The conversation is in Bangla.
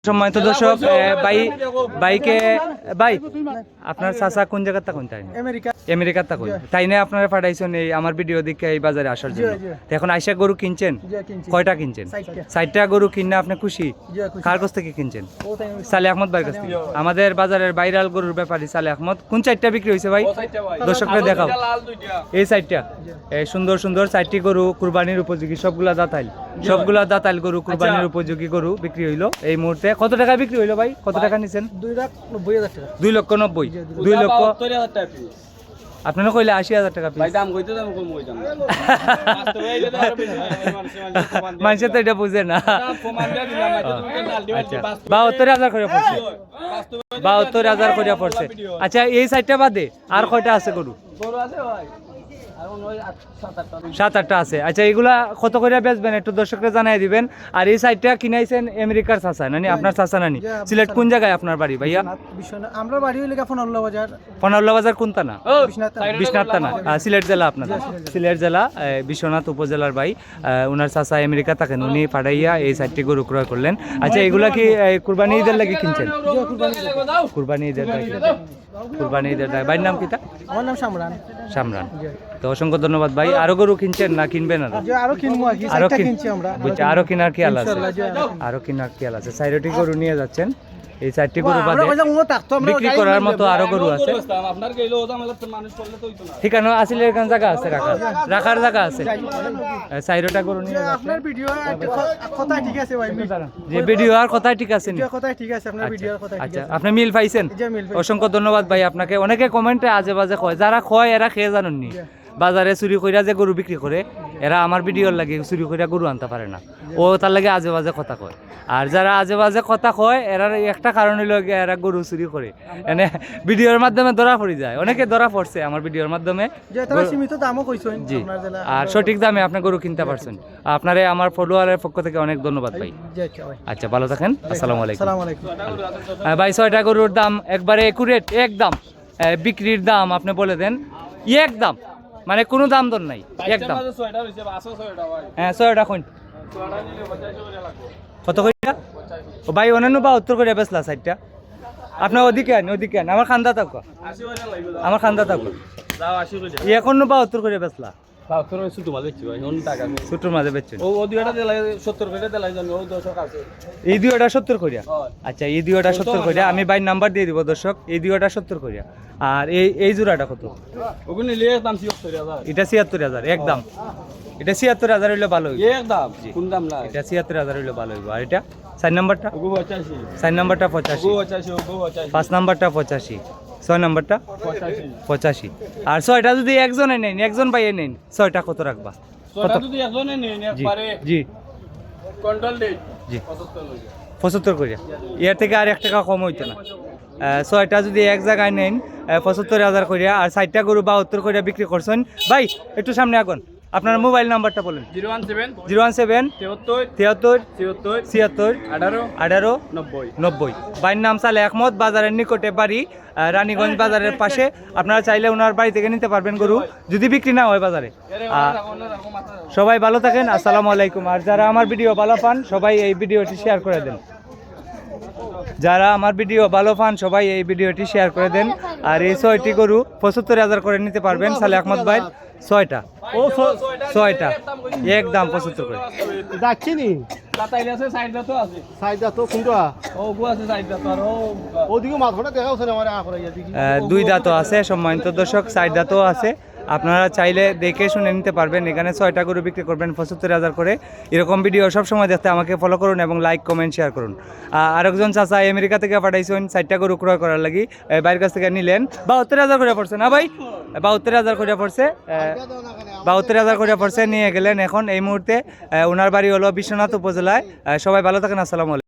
সম্মানিত দর্শক বাইকে ভাই আপনার চাচা কোন জায়গার তা কোন তাই আমেরিকার তা কোন তাই না আপনারা পাঠাইছেন এই আমার ভিডিও দেখে এই বাজারে আসার জন্য এখন আইসা গরু কিনছেন কয়টা কিনছেন 60টা গরু কিনে আপনি খুশি কার কাছ থেকে কিনছেন সালে আহমদ ভাইয়ের কাছ থেকে আমাদের বাজারের ভাইরাল গরুর ব্যাপারী সালে আহমদ কোন 4টা বিক্রি হয়েছে ভাই দর্শকরা দেখাও এই 4টা এই সুন্দর সুন্দর 4টি গরু কুরবানির উপযোগী সবগুলা দাতাইল গরু কুরবানির উপযোগী গরু বিক্রি হইলো এই মুহূর্তে কত টাকা বিক্রি হইলো ভাই কত টাকা নিছেন 2,90,000 টাকা 2,90,000 2,70,000 টাকা আপনারা কইলে 80,000 টাকা ভাই দাম কইতে দাম কম হই দাম বাস্তবে এই দাম মানুষ তো এটা বুঝে না প্রমাণ দিয়া দিলাম আচ্ছা 72,000 করে পড়ছে 72,000 করে পড়ছে আচ্ছা এই সাইডটা বাদে আর কয়টা আছে গরু আছে ভাই আর অন্য 7-8টা আছে আচ্ছা এগুলা কত করে বেচবেন একটু দর্শকরা জানাই দিবেন আর এই সাইডটা কিনাইছেন আমেরিকার চাচা নানি আপনার চাচা নানি সিলেট কোন জায়গায় আপনার বাড়ি ভাইয়া আমরা বাড়ি হইলে ফোনাল্লা বাজার কোনটা না বিশ্বনাথ থানা সিলেট জেলা আপনার সিলেট জেলা বিশ্বনাথ উপজেলার ভাই ওনার চাচা আমেরিকা থাকেন উনি পাঠাইয়া এই সাইডটি গরু ক্রয় করলেন আচ্ছা এগুলা কি কুরবানি ঈদের লাগি কিনছেন কুরবানি ঈদের ভাইয়ের নাম কিটা আমার নাম শামরান তো অসংখ্য ধন্যবাদ ভাই আরো গরু কিনছেন না কিনবেন আরো কিনবো আর কি সাইটটা কিনছি আমরা বুঝছি আরো কেনার খেয়াল আছে সাইরটি গরু নিয়ে যাচ্ছেন এই 4টি গরু বাদে বিক্রি করার মতো আরো গরু আছে আপনার গেলো ওটা মানুষ করলে তো হইতো না ঠিকানা আসলে এখানে জায়গা আছে রাখার জায়গা আছে সাইরটা গরু নিয়ে যাচ্ছেন আপনার ভিডিও কথা ঠিক আছে ভাই যে ভিডিও আর কথা ঠিক আছে নি কথা ঠিক আছে আপনার ভিডিওর কথা ঠিক আচ্ছা আছে আপনি মিল পাইছেন অসংখ্য ধন্যবাদ ভাই আপনাকে অনেকে কমেন্টে আজে বাজে কয় যারা কয় এরা খেয়ে জানেন নি বাজারে চুরি কইরা যে গরু বিক্রি করে এরা আমার ভিডিওর লাগে চুরি কইরা গরু আনতে পারে না ও তার লাগে আজে বাজে কথা কয় আর যারা আজে বাজে কথা কয় এরা একটা কারণ হইল এরা গরু চুরি করে এনে ভিডিওর মাধ্যমে ধরা পড়ে যায় অনেকে ধরা পড়ছে আমার ভিডিওর মাধ্যমে সীমিত দামও কইছেন জি আর সঠিক দামে আপনি গরু কিনতে পারছেন আপনারে আমার ফলোয়ারের পক্ষ থেকে অনেক ধন্যবাদ ভাই আচ্ছা ভালো থাকেন আসসালামু আলাইকুম ভাই 6টা গরুর দাম একবারে একুরেট একদম বিক্রির দাম আপনি বলে দেন একদম মানে কোনো দাম দর নাই একদম হ্যাঁ 6টা কোন কত কইরা ও ভাই অন্যান্য 72 করে বেচলা সাইডটা আপনার ওদিকে আন আমার খান্দা থাকো যাও 80 করে এখন 72 করে বেচলা ছোটর মাঝে বেচছেন এই দুইটা 70 করিয়া আচ্ছা এই দুইটা 70 করিয়া আমি ভাই নাম্বার দিয়ে দিব দর্শক এই দুইটা 70 করিয়া আর এই জোড়াটা কত এটা 76,000 একদম এটা 76,000 হইলে ভালো হইব একদম কোন দাম না এটা 76,000 হইলে ভালো হইব আর এটা 4 নাম্বারটা 85 5 নাম্বারটা 85 6 নাম্বারটা 85 আর 6টা যদি একজনে নেন একজন ভাইয়ে নেন 6টা কত রাখবা কত যদি একজনে নেন একবারে জি কন্ট্রোল দেই জি 75 করিয়া এর থেকে আর 1 টাকা কম হইতো না 6টা যদি এক জায়গায় নেন 75,000 করিয়া আর 60টা গরু 72 করিয়া বিক্রি করছেন ভাই একটু সামনে আগুন আপনার মোবাইল নাম্বারটা বলেন 017 73 18 90 ভাইয়ের নাম সালে আহমদ বাজারের নিকটে বাড়ি রানীগঞ্জ বাজারের পাশে আপনারা চাইলে ওনার বাড়ি থেকে নিতে পারবেন গরু যদি বিক্রি না হয় বাজারে সবাই ভালো থাকেন আসসালামু আলাইকুম আর যারা আমার ভিডিও ভালো পান সবাই এই ভিডিওটি শেয়ার করে দেন সবাই এই ভিডিওটি শেয়ার করে দেন আর এই 6টি গরু 75,000 করে নিতে পারবেন সালে আহমদ ভাই 6টা একদম 75 করে যাচ্ছিনি দুই দাঁতও আছে সম্মানিত দর্শক 4 দাঁতও আছে আপনারা চাইলে দেখে শুনে নিতে পারবেন এখানে 6টা গরু বিক্রি করবেন 75,000 করে এরকম ভিডিও সবসময় দেখতে আমাকে ফলো করুন এবং লাইক কমেন্ট শেয়ার করুন আরেকজন চাচা আমেরিকা থেকে পাঠাইছেন 4টা গরু ক্রয় করার লাগি বাইরের কাছ থেকে নিলেন 72,000 করে পড়ছে না ভাই 72,000 করে পড়ছে 72,000 করে পড়ছে নিয়ে গেলেন এখন এই মুহূর্তে ওনার বাড়ি হলো বিশ্বনাথ উপজেলায় সবাই ভালো থাকেন আসসালামু আলাইকুম।